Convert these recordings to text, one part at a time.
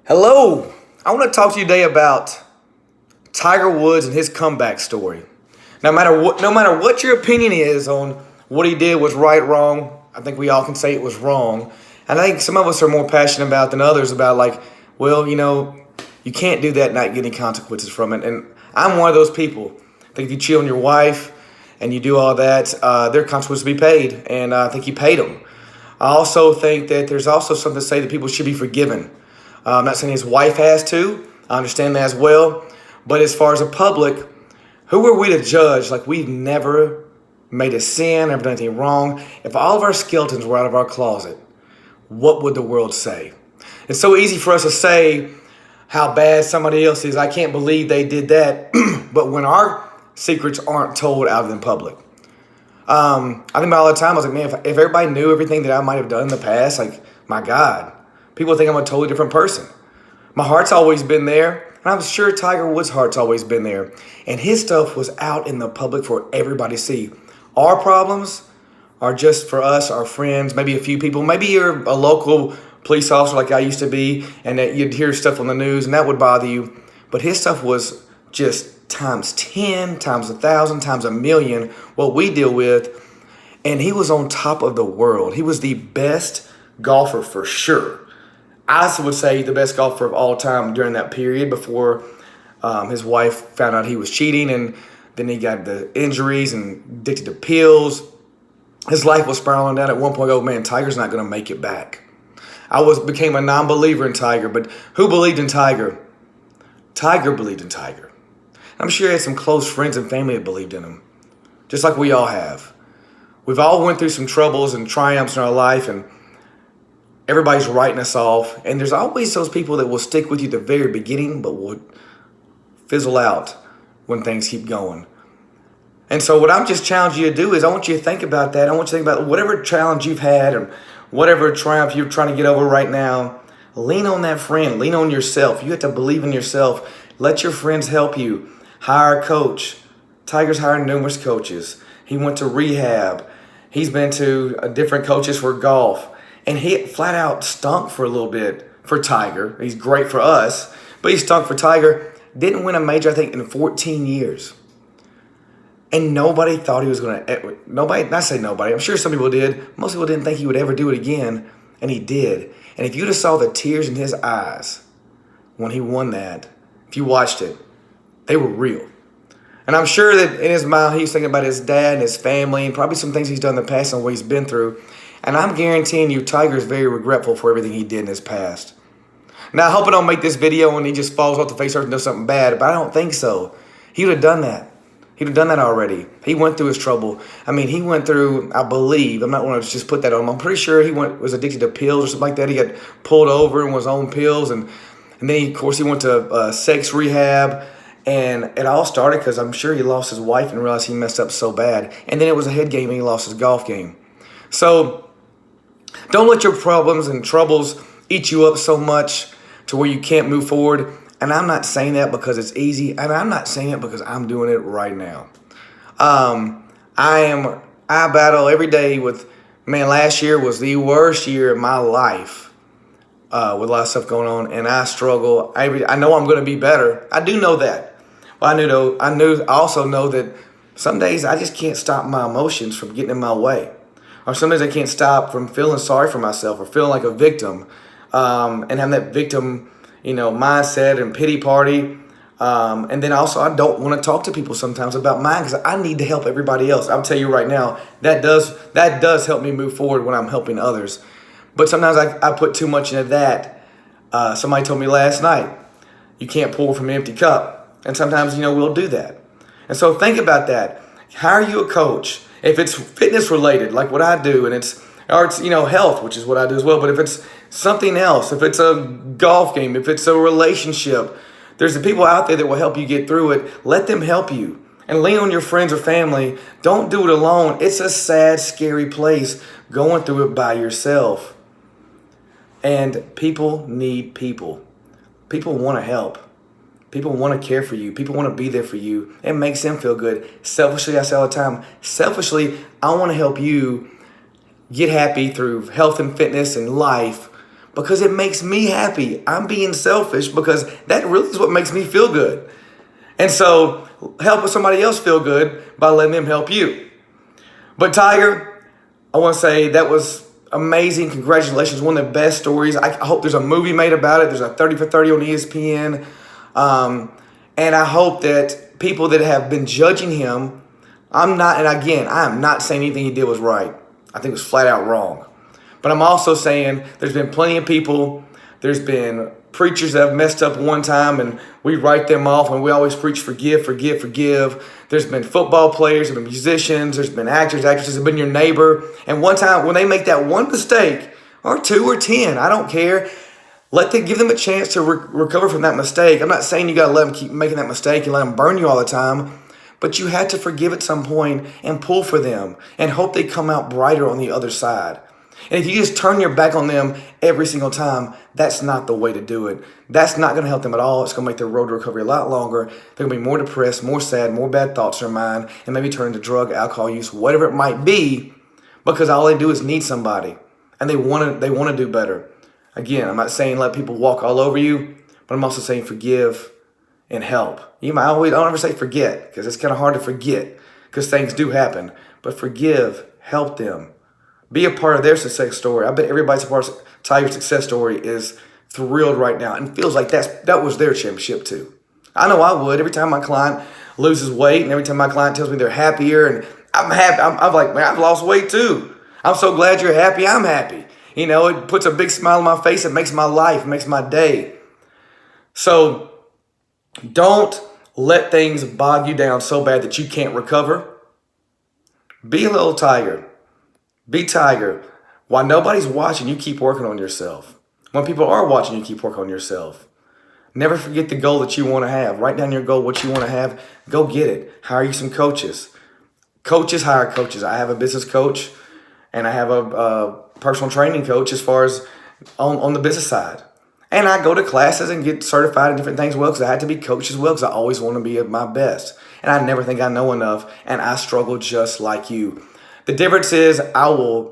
Hello, I want to talk to you today about Tiger Woods and his comeback story. No matter what your opinion is on what he did was right, wrong, I think we all can say it was wrong. And I think some of us are more passionate about than others about you can't do that and not get any consequences from it. And I'm one of those people. I think if you cheat on your wife and you do all that, there are consequences to be paid, and I think he paid them. I also think that there's also something to say that people should be forgiven. I'm not saying his wife has to. I understand that as well. But as far as the public, who are we to judge? Like, we've never made a sin, never done anything wrong. If all of our skeletons were out of our closet, what would the world say? It's so easy for us to say how bad somebody else is. I can't believe they did that. But when our secrets aren't told out in public, I think about all the time, I was like, man, if everybody knew everything that I might have done in the past, like, my God, people think I'm a totally different person. My heart's always been there, and I'm sure Tiger Woods' heart's always been there. And his stuff was out in the public for everybody to see. Our problems are just for us, our friends, maybe a few people. Maybe you're a local police officer like I used to be, and that you'd hear stuff on the news, and that would bother you. But his stuff was just times 10, times 1,000, times a million what we deal with. And he was on top of the world. He was the best golfer for sure. I would say the best golfer of all time during that period before his wife found out he was cheating, and then he got the injuries and addicted to pills. His life was spiraling down. At one point, oh man, Tiger's not going to make it back. Became a non-believer in Tiger, but who believed in Tiger? Tiger believed in Tiger. I'm sure he had some close friends and family that believed in him, just like we all have. We've all went through some troubles and triumphs in our life, and everybody's writing us off. And there's always those people that will stick with you at the very beginning, but will fizzle out when things keep going. And so what I'm just challenging you to do is I want you to think about that. I want you to think about whatever challenge you've had and whatever triumph you're trying to get over right now. Lean on that friend. Lean on yourself. You have to believe in yourself. Let your friends help you. Hire a coach. Tiger's hired numerous coaches. He went to rehab. He's been to different coaches for golf. And he flat out stunk for a little bit for Tiger. He's great for us, but he stunk for Tiger. Didn't win a major, I think, in 14 years. And nobody thought he was going to, not say nobody, I'm sure some people did. Most people didn't think he would ever do it again, and he did. And if you'd have saw the tears in his eyes when he won that, if you watched it, they were real. And I'm sure that in his mind, he's thinking about his dad and his family and probably some things he's done in the past and what he's been through. And I'm guaranteeing you, Tiger's very regretful for everything he did in his past. Now, I hope I don't make this video and he just falls off the face of the earth and does something bad, but I don't think so. He would have done that. He'd have done that already. He went through his trouble. I mean, he went through, I believe, I'm not going to just put that on him. I'm pretty sure he was addicted to pills or something like that. He got pulled over and was on pills. And then, of course, he went to sex rehab. And it all started because I'm sure he lost his wife and realized he messed up so bad. And then it was a head game and he lost his golf game. So don't let your problems and troubles eat you up so much to where you can't move forward. And I'm not saying that because it's easy, and I'm not saying it because I'm doing it right now. I battle every day with, man, last year was the worst year of my life with a lot of stuff going on, and I struggle. I know I'm going to be better. I do know that. Well, I also know that some days I just can't stop my emotions from getting in my way. Or some days I can't stop from feeling sorry for myself or feeling like a victim and having that victim mindset and pity party. And then also I don't want to talk to people sometimes about mine because I need to help everybody else. I'll tell you right now, that does help me move forward when I'm helping others. But sometimes I put too much into that. Somebody told me last night, you can't pour from an empty cup. And sometimes, we'll do that. And so think about that. Hire you a coach. If it's fitness related, like what I do, and it's health, which is what I do as well. But if it's something else, if it's a golf game, if it's a relationship, there's the people out there that will help you get through it. Let them help you. And lean on your friends or family. Don't do it alone. It's a sad, scary place going through it by yourself. And people need people. People want to help. People want to care for you. People want to be there for you. It makes them feel good. Selfishly, I say all the time, selfishly, I want to help you get happy through health and fitness and life. because it makes me happy. I'm being selfish because that really is what makes me feel good. And so help somebody else feel good by letting them help you. But Tiger, I want to say that was amazing. Congratulations. One of the best stories. I hope there's a movie made about it. There's a 30 for 30 on ESPN. And I hope that people that have been judging him, I am not saying anything he did was right. I think it was flat out wrong. But I'm also saying there's been plenty of people, there's been preachers that have messed up one time and we write them off and we always preach forgive, forgive, forgive. There's been football players, there's been musicians, there's been actors, actresses, there's been your neighbor. And one time when they make that one mistake, or 2 or 10, I don't care, give them a chance to recover from that mistake. I'm not saying you got to let them keep making that mistake and let them burn you all the time, but you had to forgive at some point and pull for them and hope they come out brighter on the other side. And if you just turn your back on them every single time, that's not the way to do it. That's not going to help them at all. It's going to make their road to recovery a lot longer. They're going to be more depressed, more sad, more bad thoughts in their mind, and maybe turn into drug, alcohol use, whatever it might be, because all they do is need somebody, and they want to do better. Again, I'm not saying let people walk all over you, but I'm also saying forgive and help. Don't ever say forget, because it's kind of hard to forget, because things do happen. But forgive, help them. Be a part of their success story. I bet everybody's a part of Tiger's success story is thrilled right now and feels like that was their championship too. I know I would. Every time my client loses weight and every time my client tells me they're happier and I'm happy, I'm like, man, I've lost weight too. I'm so glad you're happy. I'm happy. It puts a big smile on my face. It makes my life, makes my day. So don't let things bog you down so bad that you can't recover. Be a little Tiger. Be Tiger. While nobody's watching, you keep working on yourself. When people are watching, you keep working on yourself. Never forget the goal that you want to have. Write down your goal, what you want to have. Go get it. Hire you some coaches. Coaches hire coaches. I have a business coach and I have a personal training coach as far as on the business side. And I go to classes and get certified in different things well because I had to be coached as well because I always want to be at my best. And I never think I know enough, and I struggle just like you. The difference is I'm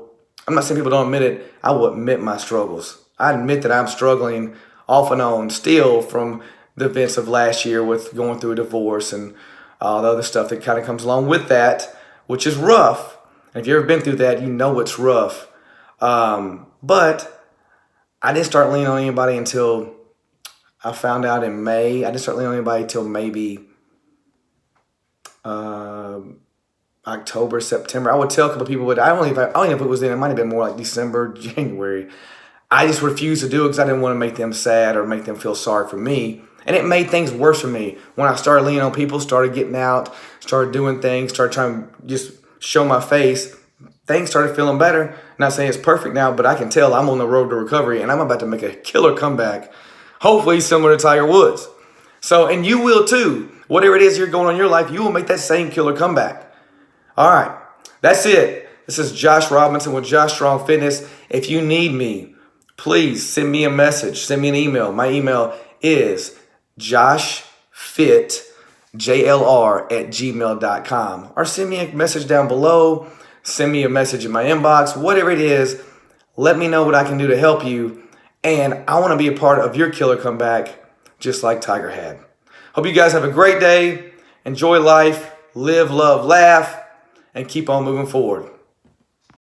not saying people don't admit it, I will admit my struggles. I admit that I'm struggling off and on still from the events of last year with going through a divorce and all the other stuff that kind of comes along with that, which is rough. And if you've ever been through that, you know it's rough. But I didn't start leaning on anybody until I found out in May. I didn't start leaning on anybody until maybe October, September. I would tell a couple of people, but I don't know if it was then. It might have been more like December, January. I just refused to do it because I didn't want to make them sad or make them feel sorry for me. And it made things worse for me. When I started leaning on people, started getting out, started doing things, started trying to just show my face, things started feeling better. Not saying it's perfect now, but I can tell I'm on the road to recovery and I'm about to make a killer comeback. Hopefully similar to Tiger Woods. So, and you will too. Whatever it is you're going on in your life, you will make that same killer comeback. All right, that's it. This is Josh Robinson with Josh Strong Fitness. If you need me, please send me a message. Send me an email. My email is joshfitjlr@gmail.com. Or send me a message down below. Send me a message in my inbox. Whatever it is, let me know what I can do to help you. And I want to be a part of your killer comeback just like Tiger had. Hope you guys have a great day. Enjoy life. Live, love, laugh. And keep on moving forward.